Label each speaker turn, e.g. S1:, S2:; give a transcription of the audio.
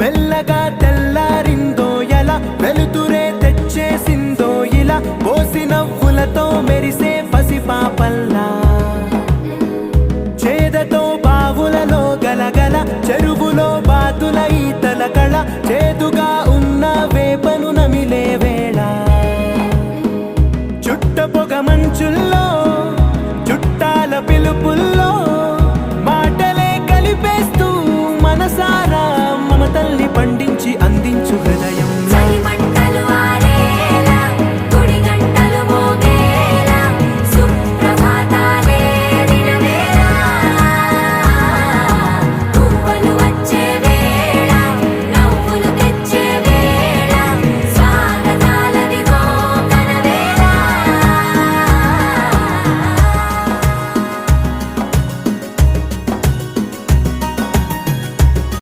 S1: మెల్లగా తెల్లారిందో ఎలా, వెలుతురే తెచ్చేసిందో ఇలా, పోసి నవ్వులతో మెరిసే పసిపాపల్లా. చేదతో బావులలో గలగల, చెరువులో బాతుల ఈతల కళ, చేదుగా ఉన్న వేపను నమిలే వేళ. చుట్ట పొగ మంచుల్లో, చుట్టాల పిలుపుల్లో, మాటలే కలిపేస్తూ మనసారా మమతల్ని పండించి అందించు హృదయ.